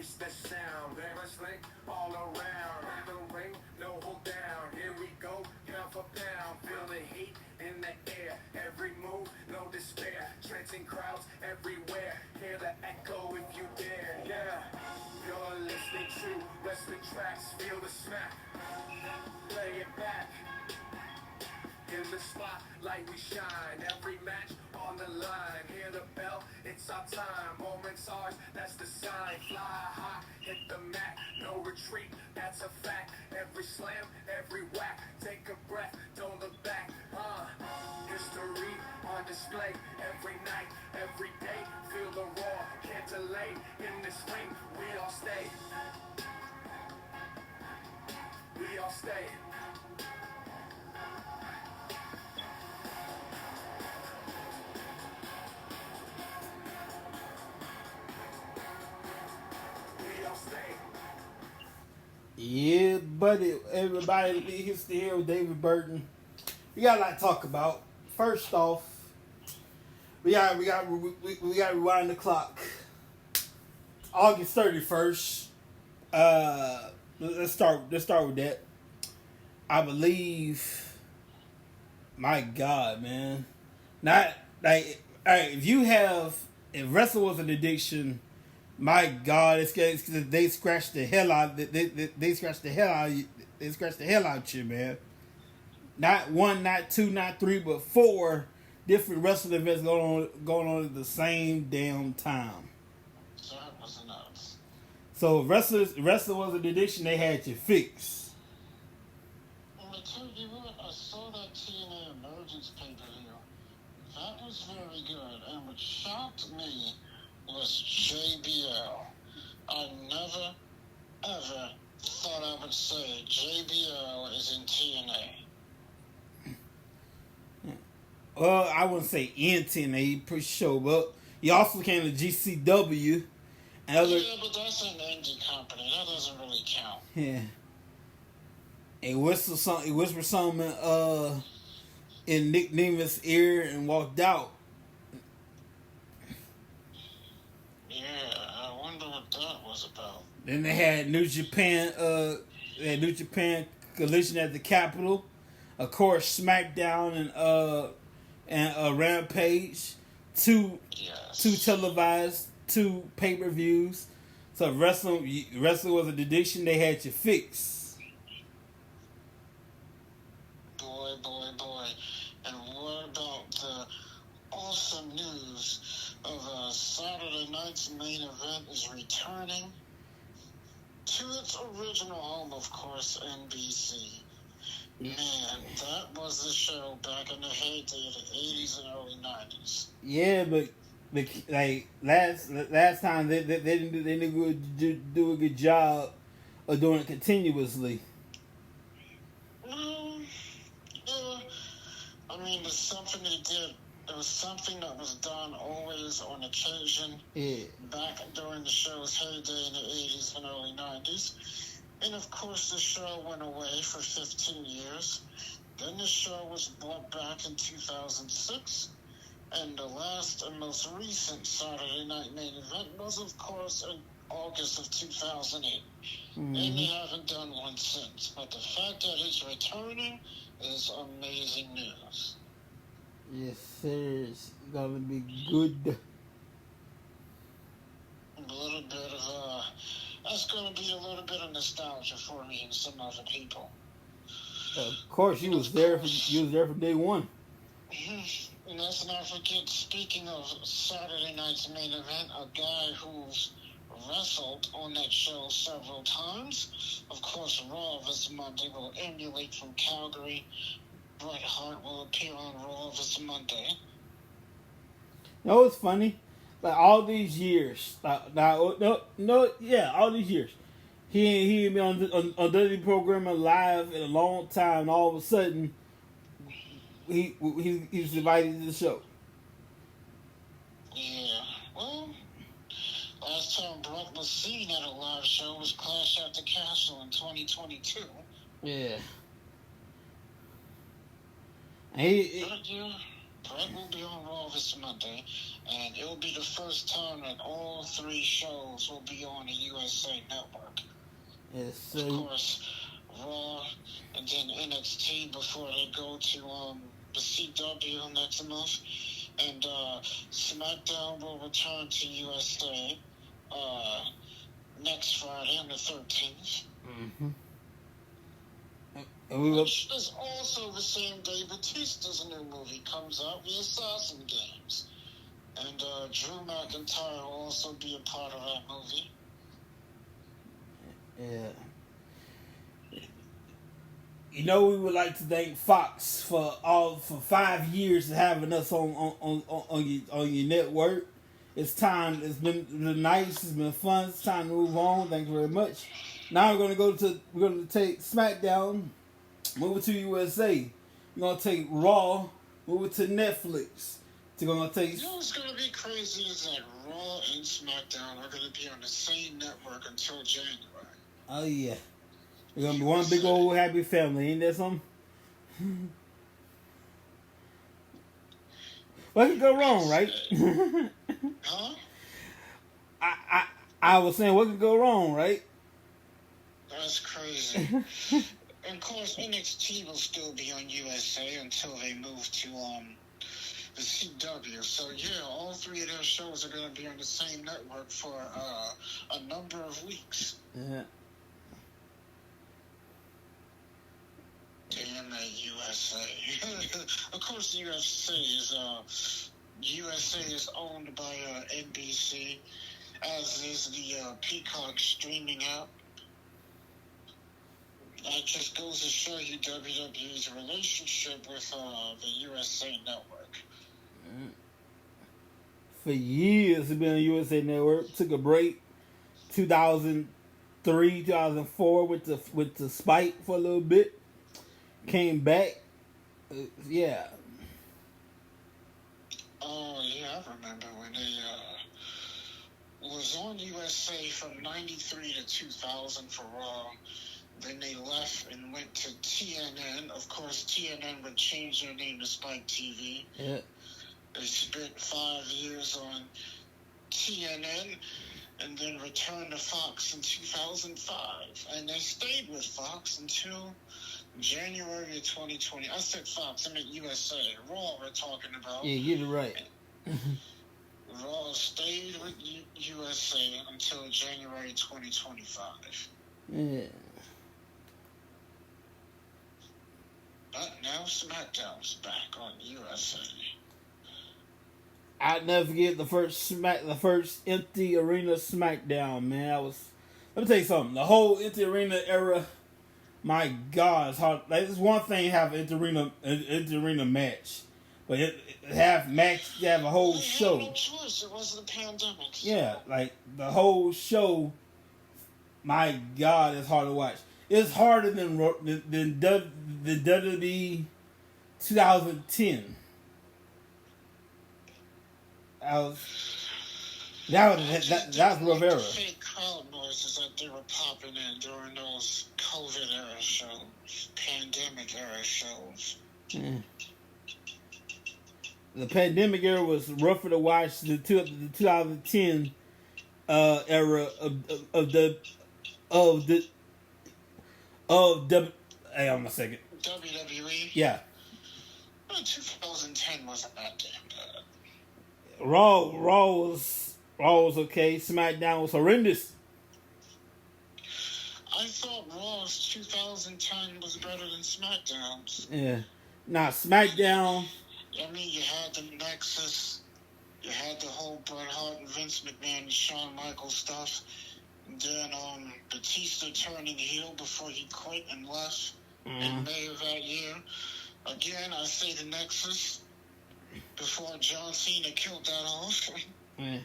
It's the sound, wrestling all around. In the ring, no hold down. Here we go, pound for pound. Feel the heat in the air. Every move, no despair. Trancing crowds everywhere. Hear the echo if you dare. Yeah, you're listening to wrestling tracks. Feel the smack. Play it back. In the spotlight we shine. Every match on the line. Hear the bell, it's our time. Moments ours, that's the sign. Fly high, hit the mat. No retreat, that's a fact. Every slam, every whack. Take a breath, don't look back. History on display. Every night, every day. Feel the roar, can't delay. In this ring, we all stay. We all stay. Yeah, buddy. Everybody, he's here with David Burton. We got a lot to talk about. First off, we got to rewind the clock. August 31st. Let's start with that. I believe. My God, man. Not like, all right. If wrestling was an addiction. My God, they scratched the hell out. They scratched the hell out. They scratched the hell out you, man. Not one, not two, not three, but 4 different wrestling events going on at the same damn time. So that was nuts. So if wrestling was an addiction, they had you fixed. Well, I tell you what, I saw that TNA Emergence pay-per-view. That was very good, and what shocked me was JBL. I never, ever thought I would say JBL is in TNA. Well, I wouldn't say in TNA, pretty sure, but he also came to GCW. Yeah, but that's an indie company. That doesn't really count. Yeah. He whispered something in Nick Nema's ear and walked out. About. Then they had New Japan Collision at the Capitol, of course SmackDown and Rampage, two televised, 2 pay-per-views. So wrestling was an addiction. They had you fixed. Boy, and what about the awesome news of Saturday night's main event is returning to its original home, of course, NBC. Man, that was the show back in the heyday of the 80s and early 90s. Yeah, but like last time they didn't do a good job of doing it continuously. Yeah, I mean, it's something they did. It was something that was done always on occasion. Yeah. Back during the show's heyday in the 80s and early 90s. And of course the show went away for 15 years. Then the show was brought back in 2006. And the last and most recent Saturday night main event was, of course, in August of 2008. Mm-hmm. And they haven't done one since. But the fact that it's returning is amazing news. Yes, sir. It's gonna be good. A little bit of that's gonna be a little bit of nostalgia for me and some other people. Of course, you was there for day one. And let's not forget, speaking of Saturday night's main event, a guy who's wrestled on that show several times. Of course, Raw this Monday will emulate from Calgary. Bret Hart will appear on Raw this Monday. You know what's funny? Like all these years, all these years, he ain't been on WWE programming live in a long time. And all of a sudden, he's invited to the show. Yeah, well, last time Brock was seen at a live show was Clash at the Castle in 2022. Yeah. correct, will be on Raw this Monday, and it will be the first time that all three shows will be on the USA Network. Yes, Of so course, Raw and then NXT before they go to the CW next month, and SmackDown will return to USA next Friday on the 13th. and we will. Which is also the same day Batista's new movie comes out, The Assassin Games. And Drew McIntyre will also be a part of that movie. Yeah. You know, we would like to thank Fox for 5 years of having us on your network. It's time. It's been nice. It's been fun. It's time to move on. Thank you very much. Now we're going to take SmackDown, move it to USA. We're going to take Raw, move it to Netflix. We're going to take. You know what's going to be crazy is that Raw and SmackDown are going to be on the same network until January. Oh yeah, we're going to be one big old happy family. Ain't that something? What could go wrong, right? Huh? I was saying, what could go wrong, right? That's crazy. And of course, NXT will still be on USA until they move to the CW. So yeah, all three of their shows are going to be on the same network for a number of weeks. Yeah. Damn that USA. Of course, USA is owned by NBC, as is the Peacock streaming app. That just goes to show you WWE's relationship with the USA Network. For years, it's been on USA Network. Took a break, 2003, 2004 with the Spike for a little bit. Came back, yeah. Oh yeah, I remember when they was on USA from '93 to 2000 for Raw. Then they left and went to TNN. Of course, TNN would change their name to Spike TV. Yeah. They spent 5 years on TNN and then returned to Fox in 2005. And they stayed with Fox until January of 2020. I said Fox, I meant USA. Raw we're talking about. Yeah, get it right. Raw stayed with USA until January 2025. Yeah. But now SmackDown's back on USA. I'll never forget the first empty arena SmackDown, man. Let me tell you something. The whole empty arena era, my God, it's hard. Like, it's one thing to have an empty arena match, but you have a whole show. Had no choice. It wasn't a pandemic. Yeah, like the whole show. My God, it's hard to watch. It's harder than WWE 2010. That was rough era. The fake crowd noises that they were popping in during those COVID era shows, pandemic era shows. Yeah. The pandemic era was rougher to watch. The 2010 era Hey, on a second. WWE. Yeah. 2010 wasn't that damn bad. Raw was okay. SmackDown was horrendous. I thought Raw's 2010 was better than SmackDown's. Yeah. Now SmackDown. I mean, you had the Nexus, you had the whole Bret Hart and Vince McMahon and Shawn Michaels stuff. And then Batista turning heel before he quit and left in May of that year. Again, I say the Nexus before John Cena killed that off. Yeah.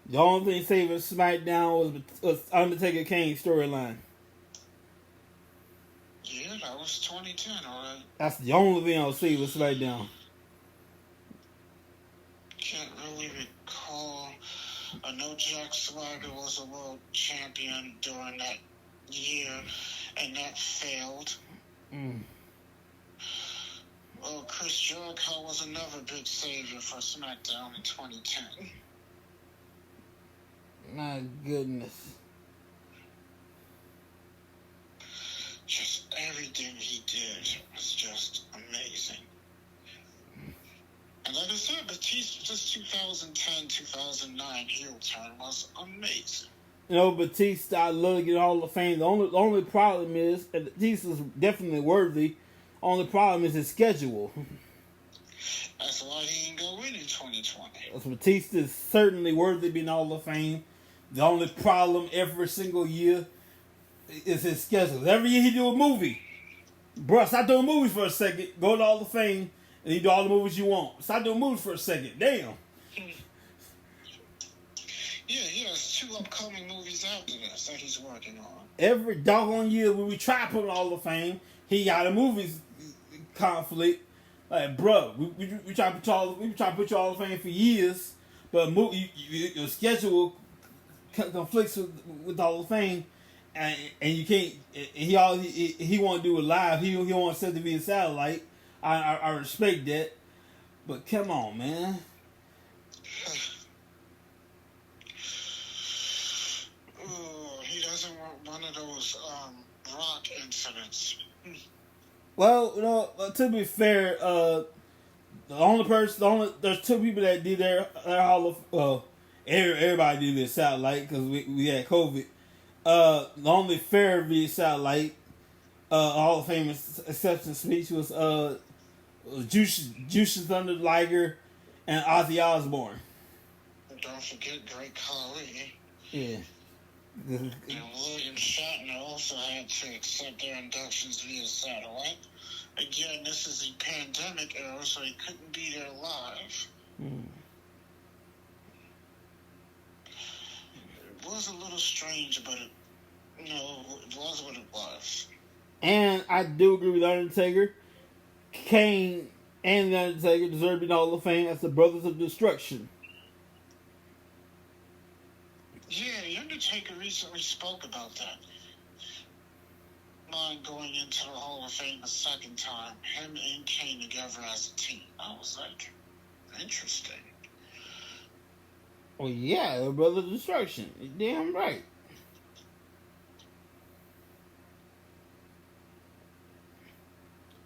The only thing saving SmackDown was Undertaker Kane storyline. Yeah, that was 2010, alright. That's the only thing I'll see with SmackDown. Can't really recall. I know Jack Swagger was a world champion during that year, and that failed. Well, Chris Jericho was another big savior for SmackDown in 2010. My goodness. Just everything he did was just amazing. And like I said, Batista's 2010-2009 heel turn was amazing. You know, Batista, I love to get Hall of Fame. The only problem is, and Batista's definitely worthy. Only problem is his schedule. That's why he didn't go in 2020. Batista is certainly worthy of being Hall of Fame. The only problem every single year is his schedule. Every year he do a movie. Bruh, stop doing movies for a second. Go to Hall of Fame and you do all the movies you want. Stop doing movies for a second. Damn. Yeah, he has 2 upcoming movies after this that he's working on. Every doggone year when we try to put him in Hall of Fame, he got a movies conflict. Like, bruh, we try to put you Hall of Fame for years, but your schedule conflicts with the Hall of Fame, and you can't. He want to do it live. He want to set to be a satellite. I respect that, but come on, man. He doesn't want one of those rock incidents. Well, you know, to be fair, there's 2 people that did their Hall of. Everybody did their satellite because we had COVID. The only fair via satellite Hall of Fame acceptance speech was Juice Thunder Liger and Ozzy Osbourne. Don't forget Great Khali. Yeah. And William Shatner also had to accept their inductions via satellite. Again, this is the pandemic era, so he couldn't be there live. It was a little strange, but it was what it was. And I do agree with Undertaker. Kane and The Undertaker deserve to be in the Hall of Fame as the Brothers of Destruction. Yeah, The Undertaker recently spoke about that. Mind going into the Hall of Fame a second time, him and Kane together as a team. I was like, interesting. Well, yeah, the Brothers of Destruction. You're damn right.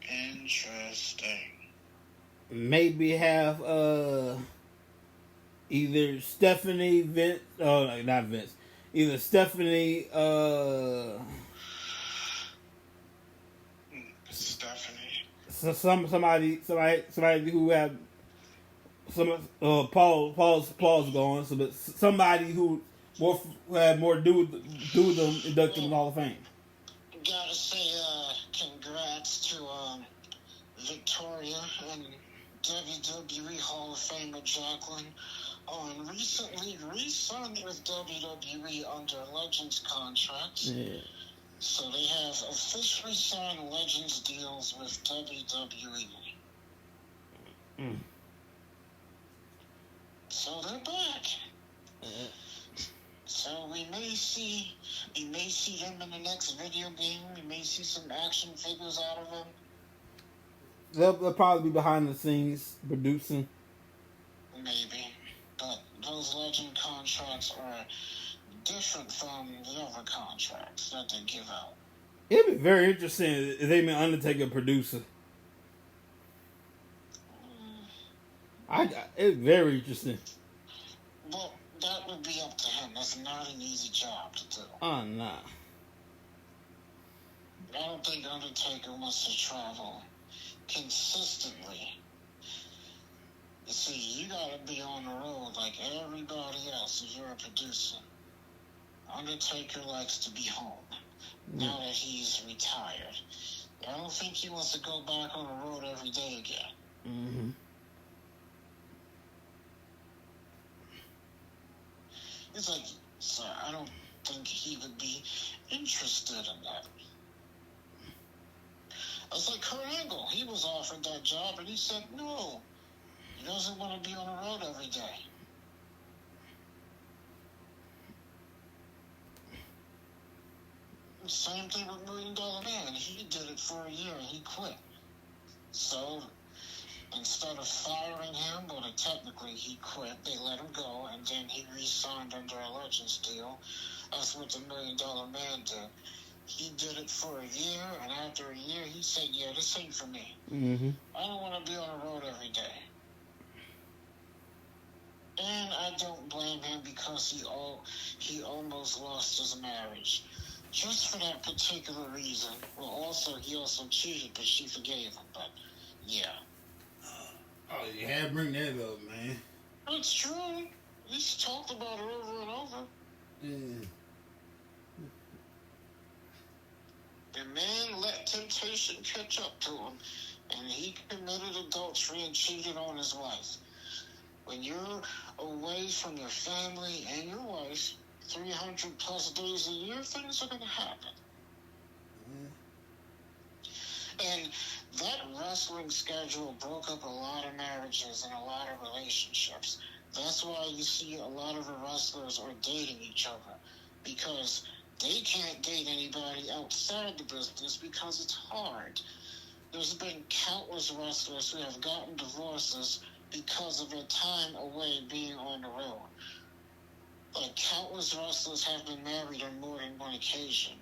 Interesting. Maybe have either Stephanie Vince. Oh, no, not Vince. Either Stephanie. Stephanie. So somebody who had Paul's gone. So, but somebody who had more to do with them inducted in the Hall of Fame. Gotta say, congrats to Victoria and WWE Hall of Famer Jacqueline on recently re-signed with WWE under Legends contracts. Yeah. So they have officially signed Legends deals with WWE. So they're back. So we may see them in the next video game. We may see some action figures out of them. They'll probably be behind the scenes producing. Maybe. But those Legend contracts are different from the other contracts that they give out. It'd be very interesting if they made Undertaker a producer. It's very interesting. Well, that would be up to him. That's not an easy job to do. Oh, nah. I don't think Undertaker wants to travel consistently. You see, you gotta be on the road like everybody else if you're a producer. Undertaker likes to be home now that he's retired. I don't think he wants to go back on the road every day again. Mm-hmm. It's like, sir, I don't think he would be interested in that. It's like Kurt Angle. He was offered that job and he said no. He doesn't want to be on the road every day. Same thing with $1 Million Man. He did it for a year and he quit. So Instead of firing him, well, technically he quit. They let him go, and then he re-signed under a Legends deal. That's what the $1 Million Man did. He did it for a year, and after a year, he said, "Yeah, this ain't for me. Mm-hmm. I don't want to be on the road every day." And I don't blame him because he almost lost his marriage. Just for that particular reason. Well, also, he also cheated, but she forgave him. But, yeah. Oh, you had to bring that up, man. It's true. He's talked about it over and over. Yeah. The man let temptation catch up to him, and he committed adultery and cheated on his wife. When you're away from your family and your wife 300 plus days a year, things are going to happen. And that wrestling schedule broke up a lot of marriages and a lot of relationships. That's why you see a lot of the wrestlers are dating each other, because they can't date anybody outside the business because it's hard. There's been countless wrestlers who have gotten divorces because of their time away being on the road. Like, countless wrestlers have been married on more than one occasion.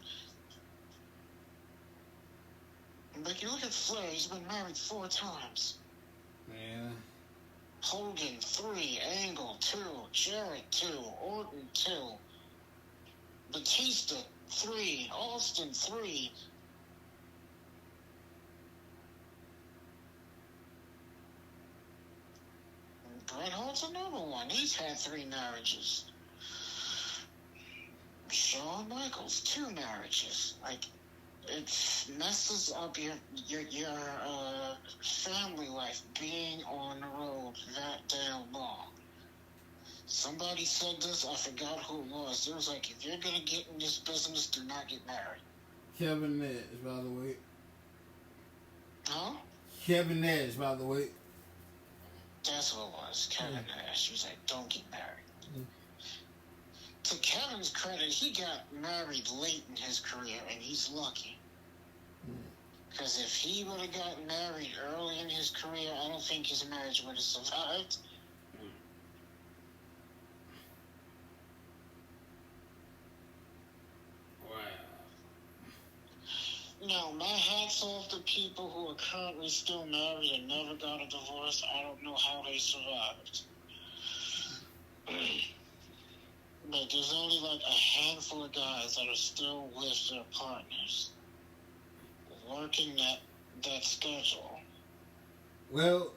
But you look at Flair, he's been married 4 times. Yeah. Hogan, 3. Angle, 2. Jarrett, 2. Orton, 2. Batista, 3. Austin, 3. Bret Hart's another one. He's had 3 marriages. Shawn Michaels, 2 marriages. Like, it messes up your family life being on the road that damn long. Somebody said this, I forgot who it was. It was like, if you're gonna get in this business, do not get married. Kevin Nash, by the way. Huh? Kevin Nash, by the way. That's what it was. Kevin Nash. He was like, don't get married. To Kevin's credit, he got married late in his career, and he's lucky. Because if he would have gotten married early in his career, I don't think his marriage would have survived. Wow. Now, my hat's off to people who are currently still married and never got a divorce. I don't know how they survived. But there's only like a handful of guys that are still with their partners, working that schedule. Well,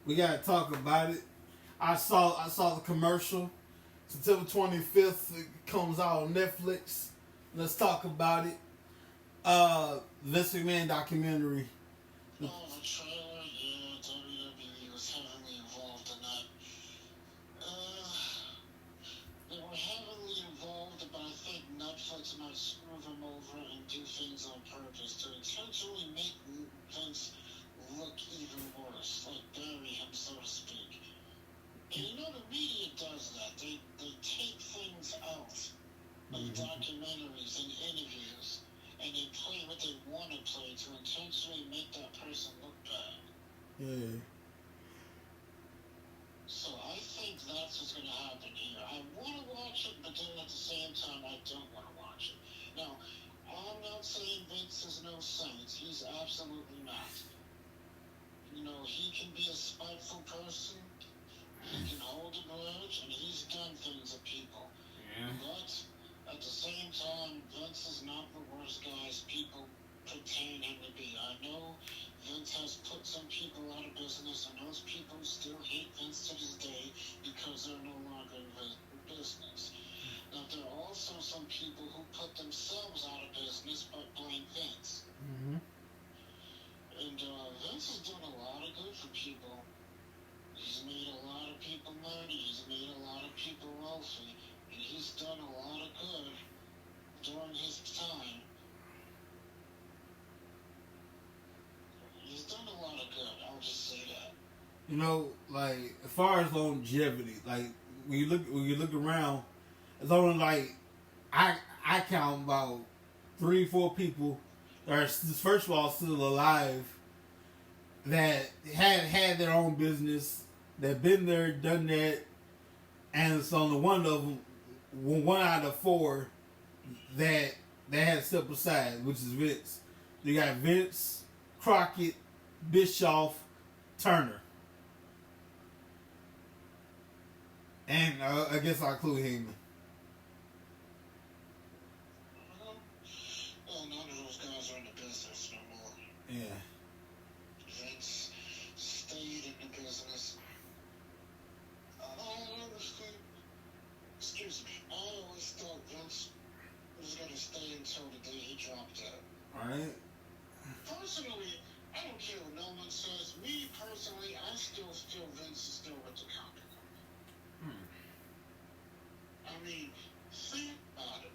we gotta talk about it. I saw the commercial. September 25th, it comes out on Netflix. Let's talk about it. Vince McMahon documentary. Oh, the trailer, yeah, WWE was heavily involved in that. They were heavily involved, but I think Netflix might screw them over and do things on purpose to intentionally make Vince look even worse, like bury him, so to speak. And you know, the media does that. They take things out of documentaries and interviews, and they play what they want to play to intentionally make that person look bad. Yeah. So I think that's what's going to happen here. I want to watch it, but then at the same time, I don't want to watch it. Now, I'm not saying Vince is no saint. He's absolutely not. You know, he can be a spiteful person. He can hold a grudge, and he's done things to people. Yeah. But at the same time, Vince is not the worst guys people pretend him to be. I know Vince has put some people out of business, and those people still hate Vince to this day because they're no longer in business. Now, there are also some people who put themselves out of business but blame Vince. Mm-hmm. And Vince has done a lot of good for people. He's made a lot of people money. He's made a lot of people wealthy. And he's done a lot of good during his time. He's done a lot of good. I'll just say that. You know, like, as far as longevity, like when you look around, it's only like I count about 3-4 people that are, first of all, still alive that had their own business, that been there, done that, and it's only one of them, one out of four that had stepped aside, which is Vince. You got Vince, Crockett, Bischoff, Turner, and I guess I'll include Heyman. Well, none of those guys are in the business no more. Yeah. Vince stayed in the business. Excuse me. I always thought Vince was going to stay until the day he dropped out. Alright. Personally, I don't care what no one says. Me, personally, I still feel Vince is still with the company. I mean, think about it.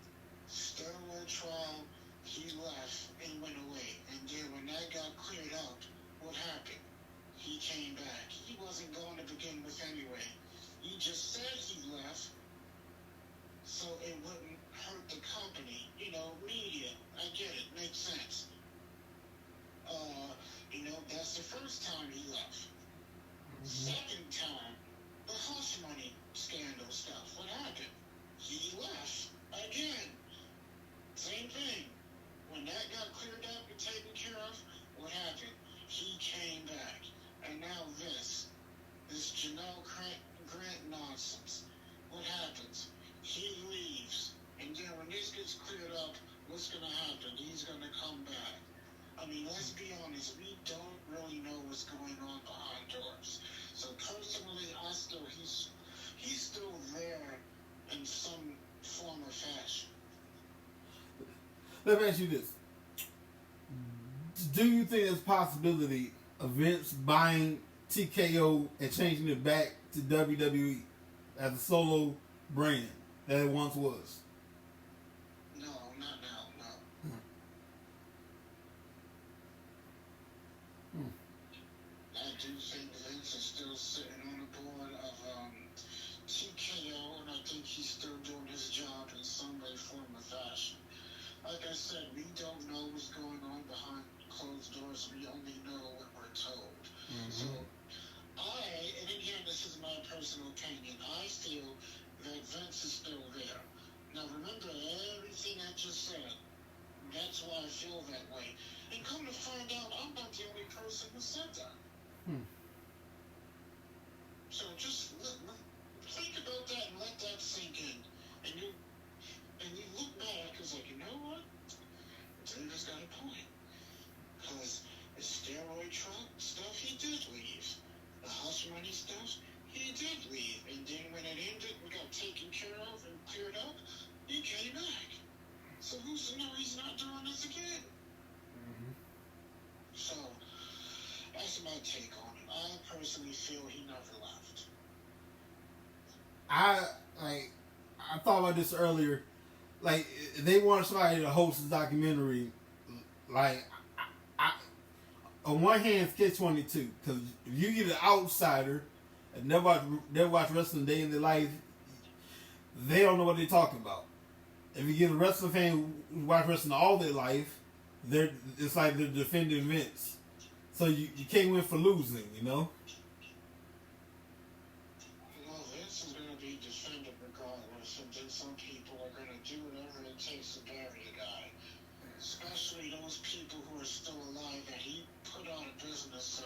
Steroid trial, he left and went away. And then when that got cleared up, what happened? He came back. He wasn't going to begin with anyway. He just said he left so it wouldn't hurt the company. You know, media. I get it. Makes sense. You know, that's the first time he left. Second time, the hush money scandal stuff. What happened? He left again. Same thing. When that got cleared up and taken care of, what happened? He came back. And now this Janelle Grant nonsense. What happens? He leaves. And then when this gets cleared up, what's going to happen? He's going to come back. I mean, let's be honest. We don't really know what's going on behind doors. So personally, he's still there in some form or fashion. Let me ask you this. Do you think there's a possibility of Vince buying TKO and changing it back to WWE as a solo brand that it once was? No, not now, no. I do think Vince is still sitting on the board of TKO, and I think he's still doing his job in some way, form, or fashion. Like I said, we don't know what's going on behind closed doors. We only know what we're told. So, and again, this is my personal opinion, I feel that Vince is still there. Now, remember everything I just said. That's why I feel that way. And come to find out, I'm not the only person who said that. So just think about that and let that sink in. And you look back, it's like, you know what? David's got a point. Because the steroid stuff, he did leave. The house money stuff, he did leave. And then when it ended, we got taken care of and cleared up, he came back. So who's to know he's not doing this again? So that's my take on it. I personally feel he never left. I thought about this earlier. Like, they want somebody to host a documentary. Like, on one hand, it's catch-22, because if you get an outsider and never watch wrestling day in their life, they don't know what they're talking about. If you get a wrestling fan who watch wrestling all their life, it's like they're defending Vince. So you can't win for losing, you know? Well, Vince is going to be defended regardless, and then some people are going to do whatever it takes to bury the guy. Especially those people who are still alive that he put out of business. So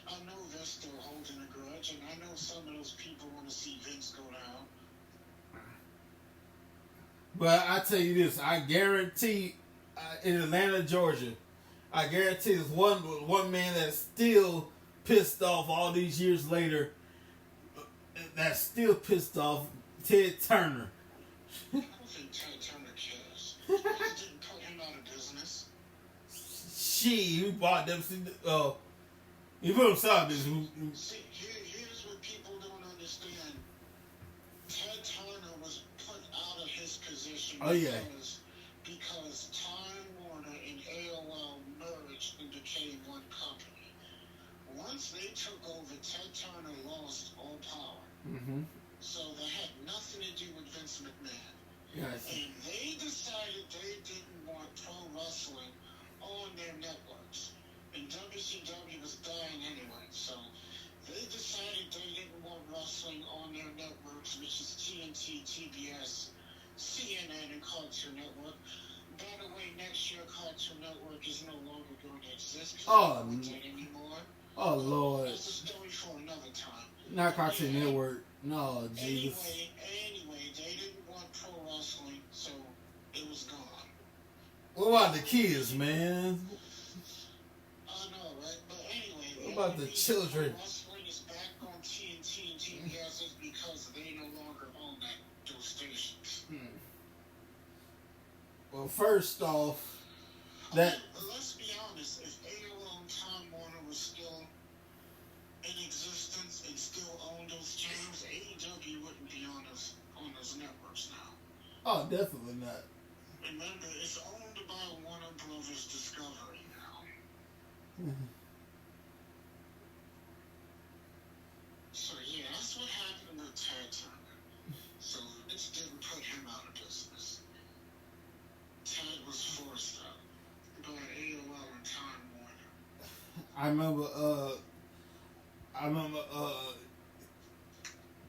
I know they're still holding a grudge, and I know some of those people want to see Vince go down. But I tell you this, I guarantee in Atlanta, Georgia, I guarantee there's one man that's still pissed off all these years later. That's still pissed off, Ted Turner. I don't think Ted Turner cares. He didn't put him out of business. He bought them. He put himself out of business. See, here's what people don't understand. Ted Turner was put out of his position because Time Warner and AOL merged and became one company. Once they took over, Ted Turner lost all power. So that had nothing to do with Vince McMahon. Yes. And they decided they didn't want pro wrestling on their networks. And WCW was dying anyway, so they decided they didn't want wrestling on their networks, which is TNT, TBS, CNN, and Cartoon Network. By the way, next year Cartoon Network is no longer going to exist because they don't do it anymore. Oh Lord! That's a story for another time. Not Cartoon Network. No, Jesus. Anyway, they didn't want pro wrestling, so it was gone. What about the kids, man? I know, right? But anyway, What about the children? Wrestling is back on TNT and TBS is because they no longer own those stations. Well, first off, that. Let's be honest. If AOL and Time Warner was still in existence and still owned those channels, AEW wouldn't be on those networks now. Oh, definitely not. Remember, it's owned by Warner Brothers Discovery now. So yeah, that's what happened with Ted Turner. So Vince didn't put him out of business. Ted was forced out by AOL and Time Warner. I remember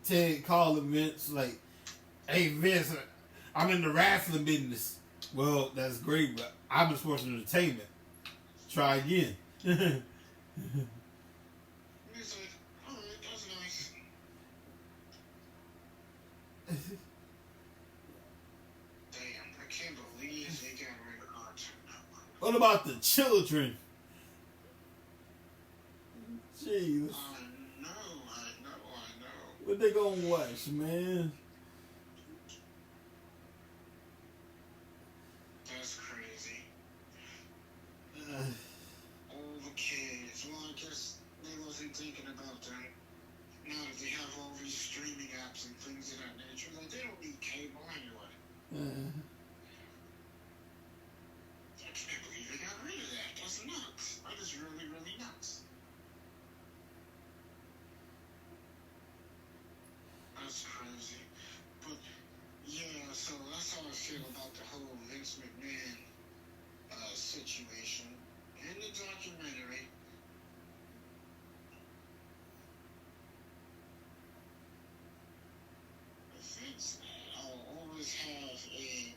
Ted calling Vince like, "Hey Vince, I'm in the wrestling business." Well, that's great, but I'm in sports entertainment. Try again. He's like, alright, that's nice. Damn, I can't believe they got rid of Cartoon Network. What about the children? Jeez. I know. What they gonna watch, man? That's crazy. All the kids. Well, I guess they wasn't thinking about that. Now that they have all these streaming apps and things of that nature, like they don't need cable anyway. I can't believe they got rid of that. That's nuts. That is really, really nuts. That's crazy. But yeah, so that's how I feel about the whole Vince McMahon situation. In the documentary, Vince, I'll always have a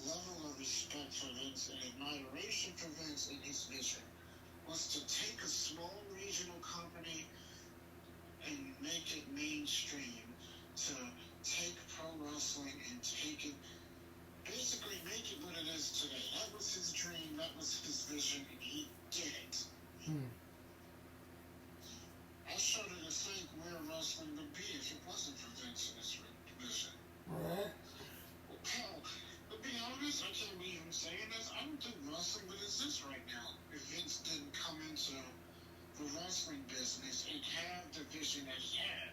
level of respect for Vince and admiration for Vince and his vision was to take a small regional company and make it mainstream, to take pro wrestling and basically make it what it is today. That was his dream, that was his vision, and he did it. I started to think where wrestling would be if it wasn't for Vince and his vision. Alright. Well, hell, to be honest, I can't believe I'm saying this. I don't think wrestling would exist right now if Vince didn't come into the wrestling business and have the vision that he had.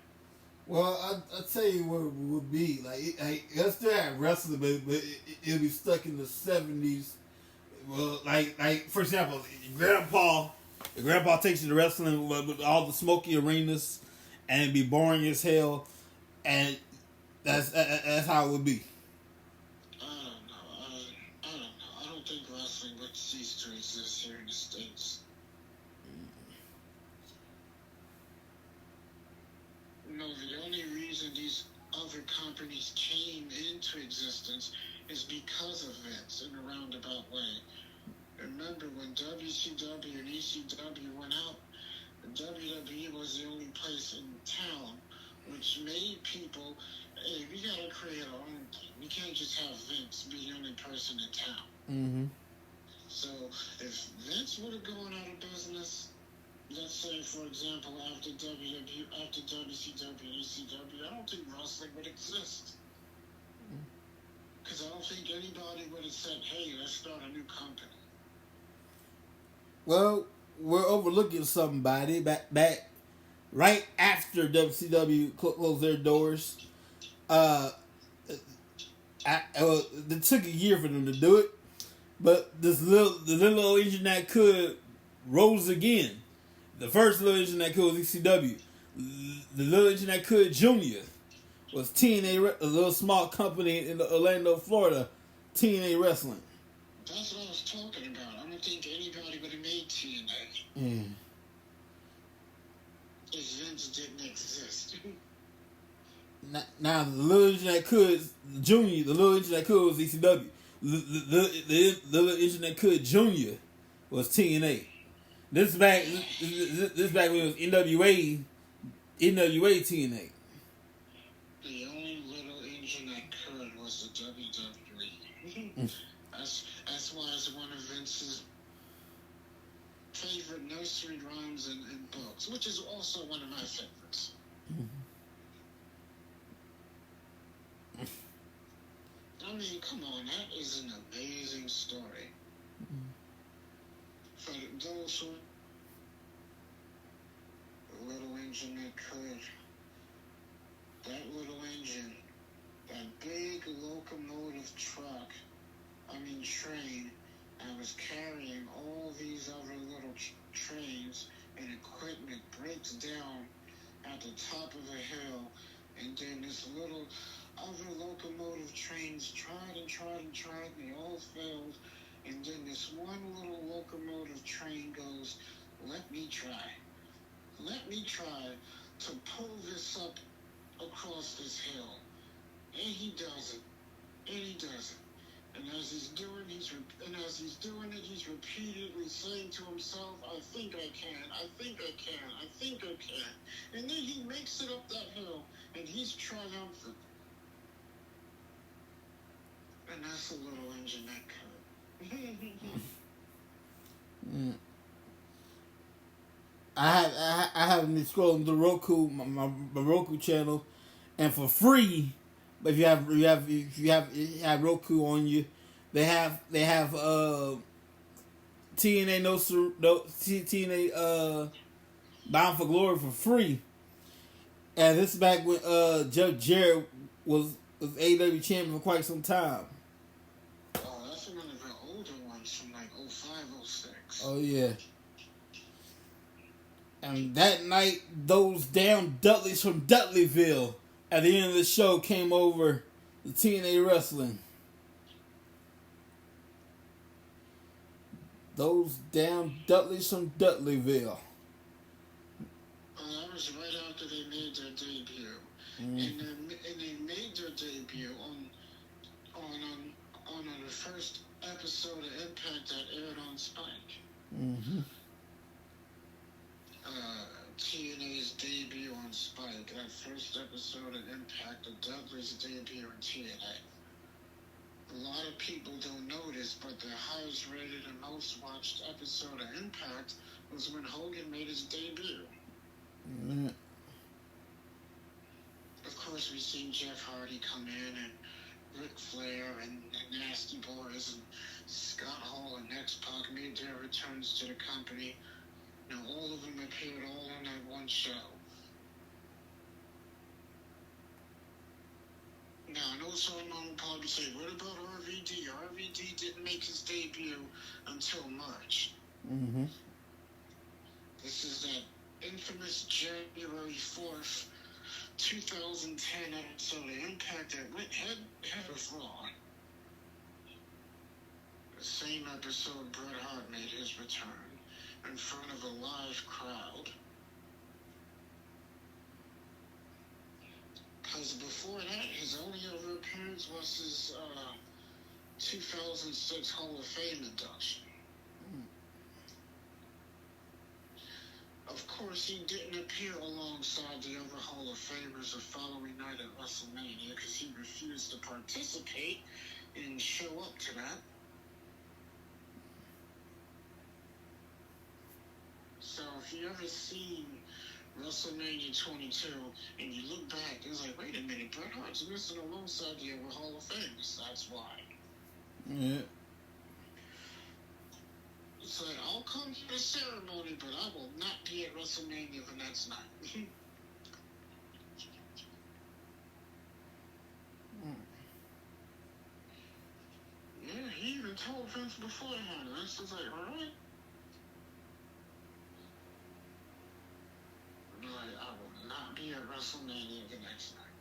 Well, I'll tell you what it would be. Like, let's still have wrestling, but it'll be stuck in the 70s. Well, like for example, your grandpa takes you to wrestling with all the smoky arenas and be boring as hell, and that's how it would be. I don't know. I don't think wrestling would cease to exist here in the States. No, the only reason these other companies came into existence is because of Vince in a roundabout way. Remember when WCW and ECW went out, WWE was the only place in town which made people, hey, we gotta create our own thing. We can't just have Vince be the only person in town. Mm-hmm. So if Vince would have gone out of business, let's say, for example, after WCW and ECW, I don't think wrestling would exist. Because I don't think anybody would have said, hey, let's start a new company. Well, we're overlooking somebody back right after WCW closed their doors. It took a year for them to do it, but the little old engine that could rose again. The first little engine that could was ECW. The little engine that could Junior was TNA, a little small company in Orlando, Florida, TNA Wrestling. That's what I was talking about. I don't think anybody would have made TNA if Vince didn't exist. Now the little engine that could Junior, the little engine that could was ECW. The little engine that could Junior was TNA. This is back when it was NWA TNA. The only little engine that could was the WWE. That's why it's one of Vince's favorite nursery rhymes and books, which is also one of my favorites. I mean, come on, that is an amazing story. For those who the little engine that could, that little engine, that big locomotive train, and was carrying all these other little trains and equipment, breaks down at the top of a hill, and then this little other locomotive trains tried, and they all failed, and then this one little locomotive train goes, let me try to pull this up across this hill. And he does it. And as he's doing it, he's repeatedly saying to himself, I think I can. And then he makes it up that hill, and he's triumphant. And that's a little engine that could. I have been scrolling the Roku, my Roku channel, and for free. But if you have Roku on you, they have TNA TNA Bound for Glory for free. And this is back when Jeff Jarrett was AEW champion for quite some time. Oh, that's one of the older ones from like 05, 06. Oh yeah. And that night, those damn Dudleys from Dudleyville at the end of the show came over the TNA Wrestling. Those damn Dudleys from Dudleyville. That was right after they made their debut. And they made their debut on the first episode of Impact that aired on Spike. TNA's debut on Spike, that first episode of Impact, the Dudley's debut on TNA. A lot of people don't know this, but the highest rated and most watched episode of Impact was when Hogan made his debut. Of course, we've seen Jeff Hardy come in, and Ric Flair, and the Nasty Boys, and Scott Hall and X-Pac made their returns to the company. Now, all of them appeared all on that one show. Now, I know someone will probably say, what about RVD? RVD didn't make his debut until March. This is that infamous January 4th, 2010 episode of Impact that went head with Raw. The same episode Bret Hart made his return in front of a live crowd. Because before that, his only other appearance was his 2006 Hall of Fame induction. Of course, he didn't appear alongside the other Hall of Famers the following night at WrestleMania because he refused to participate and show up to that. So if you ever seen WrestleMania 22 and you look back, it's like, wait a minute, Bret Hart's missing alongside the other Hall of Famers. That's why. Yeah. It's like, I'll come to the ceremony, but I will not be at WrestleMania the next night. Yeah, he even told Vince beforehand. Vince was like, alright. Like, I will not be at WrestleMania the next night.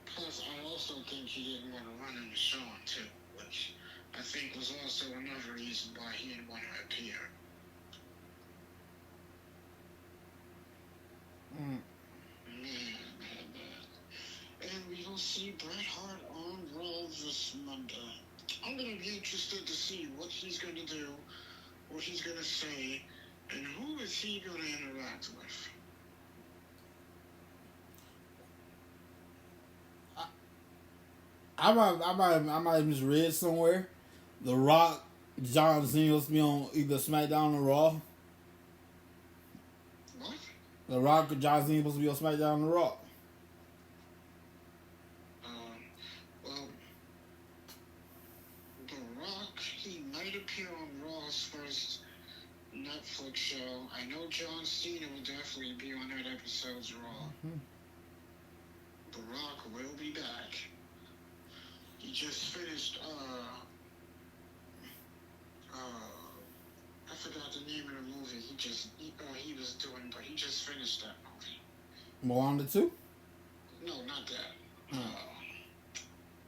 Plus, I also also think he didn't want to run into Shawn too, which I think was also another reason why he didn't want to appear. Man. And we will see Bret Hart on Raw this Monday. I'm going to be interested to see what he's going to do, what he's going to say, and who is he going to interact with. I might have misread somewhere. The Rock, John Cena's be on either SmackDown or Raw. What? The Rock or John Cena supposed to be on SmackDown or Raw. Well, The Rock, he might appear on Raw's first Netflix show. I know John Cena will definitely be on that episode's Raw. Mm-hmm. The Rock will be back. He just finished, I forgot the name of the movie he was doing, but he just finished that movie. Moana 2? No, not that.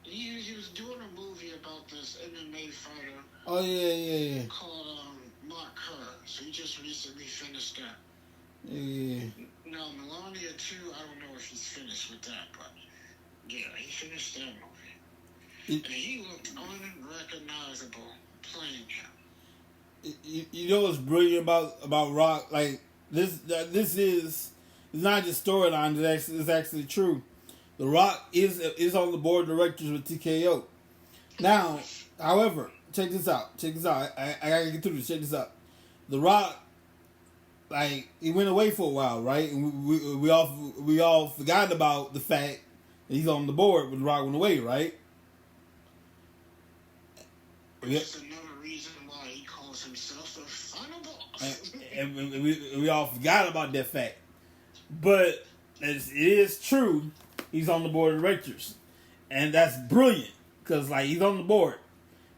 He was doing a movie about this MMA fighter. Oh, yeah. Called, Mark Kerr. So he just recently finished that. Yeah. Now, Melania 2, I don't know if he's finished with that, but yeah, he finished that movie. And he looked unrecognizable playing him. You know what's brilliant about Rock? Like this is it's not just storyline. It's actually true. The Rock is on the board of directors with TKO. Now, however, check this out. I gotta get through this. Check this out. The Rock, like, he went away for a while, right? And we all forgot about the fact that he's on the board when The Rock went away, right? That's another reason why he calls himself the final boss. and we all forgot about that fact. But it is true, he's on the board of directors. And that's brilliant, because, like, he's on the board.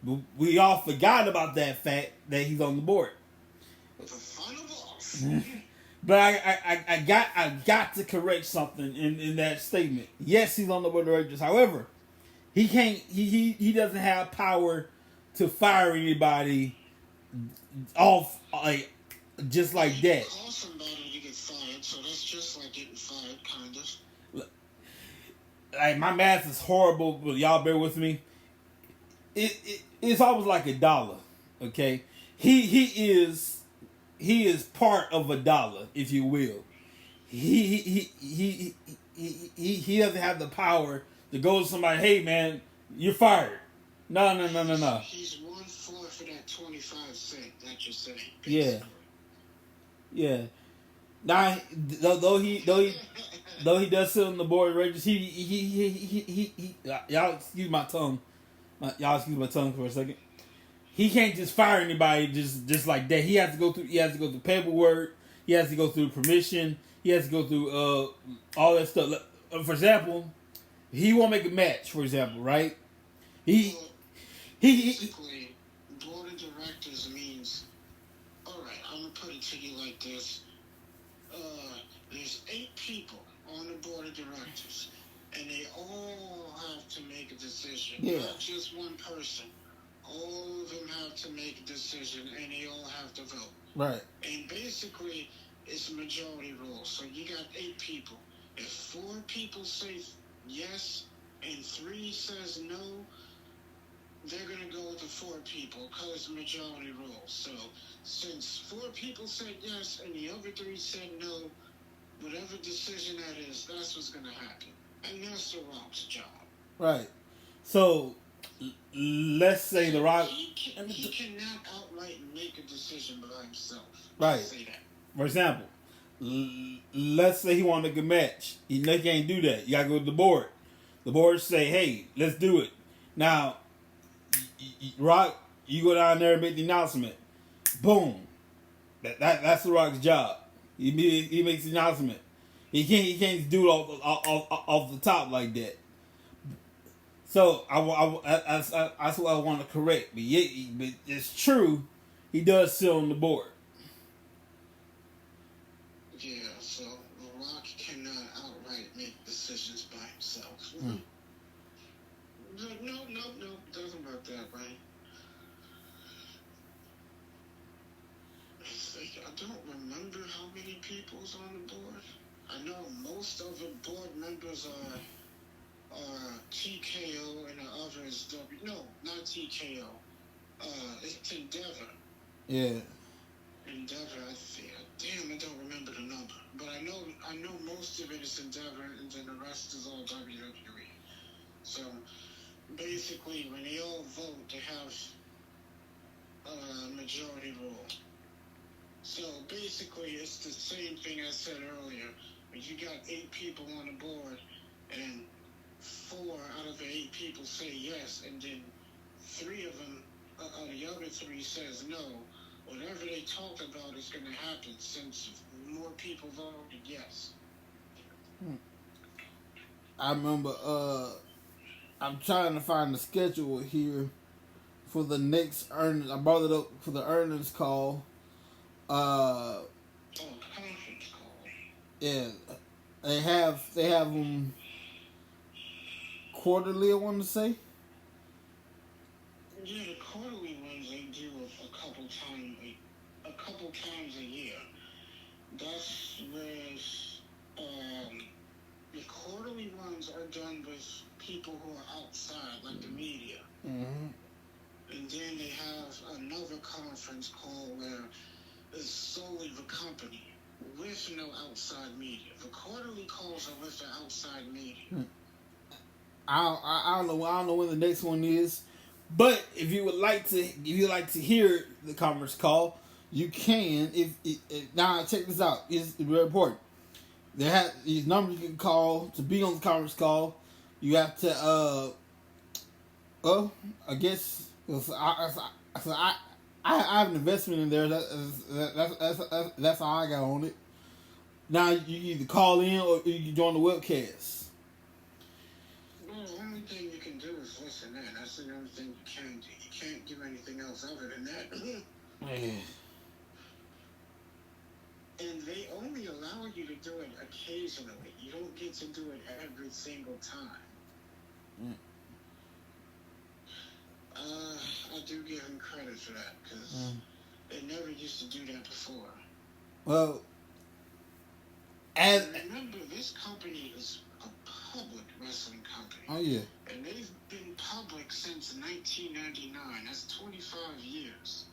But we all forgot about that fact that he's on the board. The final boss. But I got to correct something in that statement. Yes, he's on the board of directors. However, he can't. He doesn't have power to fire anybody off just like that. Call somebody to get fired, so that's just like getting fired, kind of. Like, my math is horrible, but y'all bear with me. It's almost like $1. Okay, he is part of $1, if you will. He doesn't have the power to go to somebody. Hey, man, you're fired. No. He's 1/4 of that 25 cent that you're saying. Yeah. Now, though he does sit on the board of directors, he y'all excuse my tongue. Y'all excuse my tongue for a second. He can't just fire anybody just like that. He has to go through paperwork. He has to go through permission. He has to go through all that stuff. For example, he won't make a match. For example, right? Basically, board of directors means, all right, I'm gonna put it to you like this. There's 8 people on the board of directors, and they all have to make a decision. Yeah. Not just one person. All of them have to make a decision, and they all have to vote. Right. And basically, it's a majority rule. So you got 8 people. If 4 people say yes and 3 says no, they're going to go with the 4 people because it's majority rule. So since 4 people said yes and the other 3 said no, whatever decision that is, that's what's going to happen. And that's The Rock's job. Right. So, let's say The Rock... He cannot outright make a decision by himself. Right. Say that. For example, let's say he want to make a match. He can't do that. You got to go to the board. The board say, hey, let's do it. Now, Rock, you go down there and make the announcement. Boom. That's The Rock's job. He makes the announcement. He can't do it off the top like that. So that's what I want to correct. But it's true. He does sit on the board. Yeah, so The Rock cannot outright make decisions by himself. don't remember how many people's on the board. I know most of the board members are TKO and the other is W. No, not TKO. It's Endeavor. Yeah. Endeavor, I think. Damn, I don't remember the number. But I know most of it is Endeavor, and then the rest is all WWE. So basically, when they all vote, they have majority rule. So basically, it's the same thing I said earlier. When you got 8 people on the board, and 4 out of the 8 people say yes, and then 3 of them, the other 3 says no, whatever they talk about is going to happen since more people voted yes. I remember, I'm trying to find the schedule here for the next earnings. I brought it up for the earnings call. Conference call. Yeah, they have them quarterly, I want to say. Yeah, the quarterly ones they do a couple times a year. That's where the quarterly ones are done with people who are outside, like the media. Mm-hmm. And then they have another conference call where it's solely the company with no outside media. The quarterly calls are with the outside media. I don't know when the next one is, but if you would like to hear the conference call, you can. If now check this out, it's very important. They have these numbers you can call to be on the conference call. You have to I guess I have an investment in there. That's all I got on it. Now you either call in or you can join the webcast. Well, the only thing you can do is listen in. That's the only thing you can do. You can't do anything else other than that. And they only allow you to do it occasionally. You don't get to do it every single time. I do give him credit for that, because they never used to do that before. Well, and remember, this company is a public wrestling company. Oh, yeah. And they've been public since 1999. That's 25 years.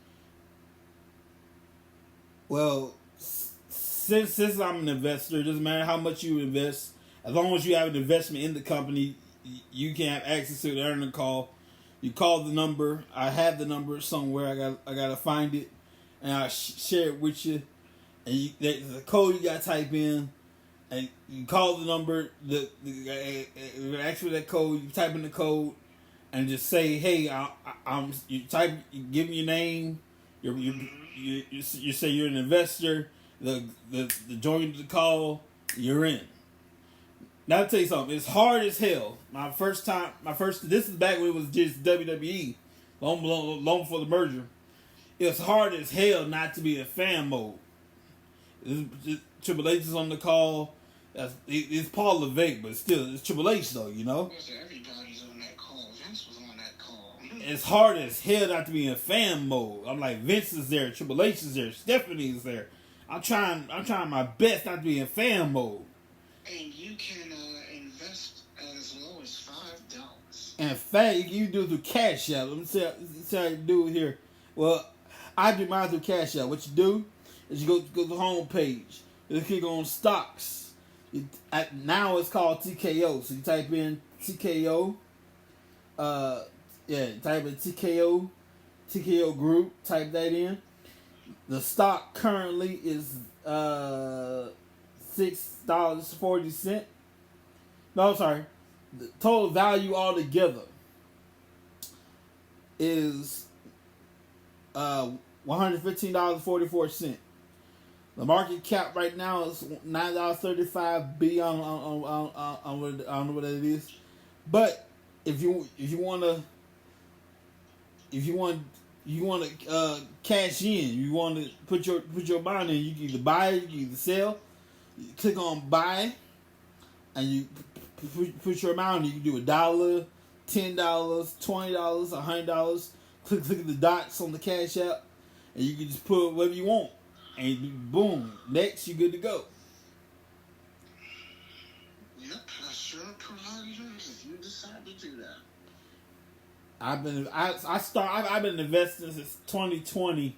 Well, since I'm an investor, it doesn't matter how much you invest. As long as you have an investment in the company, you can have access to the earning call. You call the number. I have the number somewhere. I gotta find it, and I share it with you. And there's a code you gotta type in, and you call the number. Actually, that code, you type in the code, and just say, "Hey, you give me your name. You say you're an investor. The join the call. You're in." Now I'll tell you something. It's hard as hell. This is back when it was just WWE, long before the merger. It's hard as hell not to be in fan mode. Triple H is on the call. It's Paul Levesque, but still, it's Triple H though, you know. Everybody's on that call. Vince was on that call. It's hard as hell not to be in fan mode. I'm like, Vince is there, Triple H is there, Stephanie is there. I'm trying my best not to be in fan mode. And you can invest as low as $5. In fact, you do it through Cash App. Let me see how you do it here. Well, I do mine through Cash App. What you do is you go to the home page. You click on stocks. Now it's called TKO. So you type in TKO. Type in TKO Group. Type that in. The stock currently is $6.40. No, I'm sorry. The total value altogether is $115.44. The market cap right now is $9.35 on I don't know what that is. But if you want to cash in, you want to put your bond in, you can either buy it, you can either sell. You click on buy, and you put your amount. You can do $1, $10, $20, $100. Click the dots on the Cash App, and you can just put whatever you want. and boom, next you good to go. Yep, I sure provided if you decide to do that. I've been investing since 2020.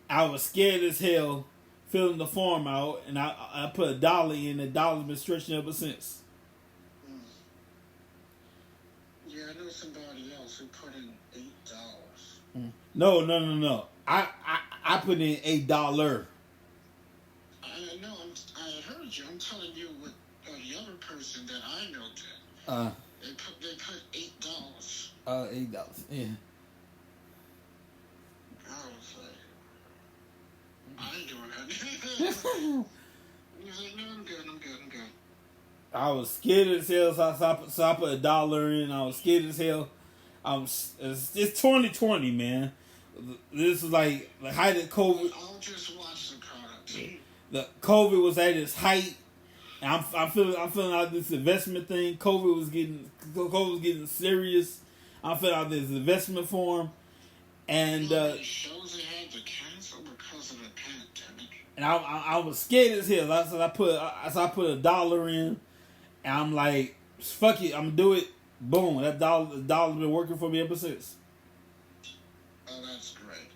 I was scared as hell filling the form out, and I put $1 in. The dollar's been stretching ever since. Yeah, I know somebody else who put in $8. No. I put in $1. I know. I heard you. I'm telling you what the other person that I know did. They put $8. $8. Yeah. I was like, I ain't doing that. He was like, no, I'm good. I was scared as hell, so I put $1 in. I was scared as hell. It's 2020, man. This is like the height of COVID. I'll just watch the product. The COVID was at its height, and I'm feeling like this investment thing. COVID was getting serious. I'm feeling like this investment form, and shows they had to cancel because of the pandemic. And I was scared as hell. So I put $1 in, and I'm like, fuck it, I'm gonna do it. Boom, the dollar's been working for me ever since. Oh, that's great.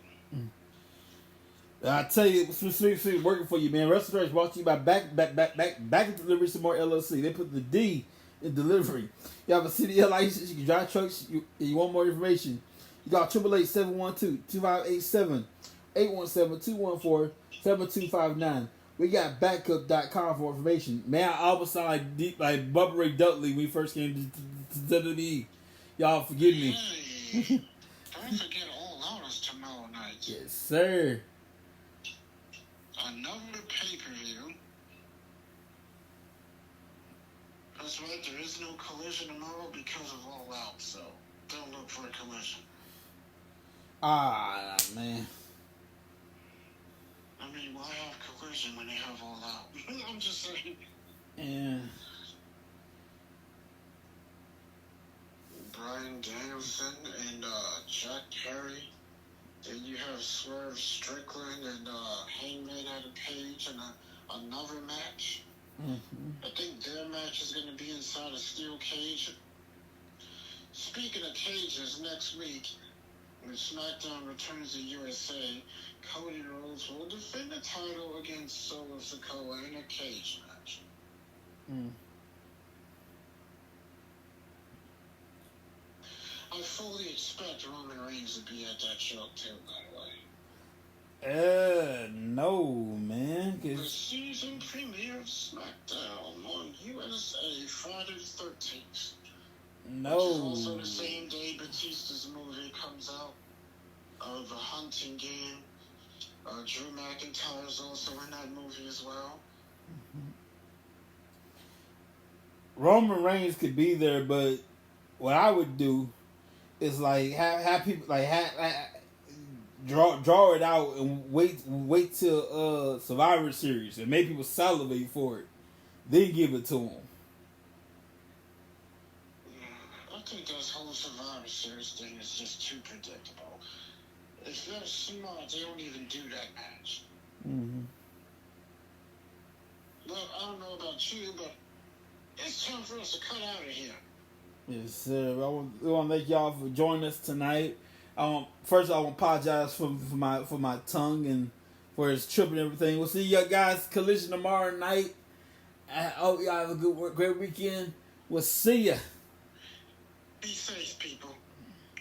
I tell you, specifically working for you, man. Restoration brought to you by Back in Delivery some more LLC. They put the D in delivery. You have a CDL license, you can drive trucks. You want more information? You got 888-712-2587, 817-214-7259. We got backup.com for information. Man, I always sound like Bubba Ray Dudley when we first came to WWE. Y'all forgive me. Hey, don't forget All Outers tomorrow night. Yes, sir. Another pay-per-view. That's right, there is no collision tomorrow because of All Out, so don't look for a collision. Ah, man. I mean, why have collision when they have All Out? I'm just saying. Yeah. Bryan Danielson and Jack Perry. Then you have Swerve Strickland and Hangman Adam Page in another match. Mm-hmm. I think their match is going to be inside a steel cage. Speaking of cages, next week, when SmackDown returns to USA, Cody Rhodes will defend the title against Solo Sikoa in a cage match. I fully expect Roman Reigns to be at that show too, by the way. No, man. The season premiere of SmackDown on USA Friday the 13th. No. Which is also the same day Batista's movie comes out. The Hunting Game. Drew McIntyre is also in that movie as well. Roman Reigns could be there, but what I would do is like have people like draw it out and wait till Survivor Series and make people salivate for it, then give it to them. I think this whole Survivor Series thing is just too predictable. If they're smart, they don't even do that match. Mm-hmm. Look, I don't know about you, but it's time for us to cut out of here. Yes, sir. We want to thank y'all for joining us tonight. First, I want to apologize for my tongue and for its trip and everything. We'll see you guys Collision tomorrow night. I hope y'all have a great weekend. We'll see ya. Be safe, people.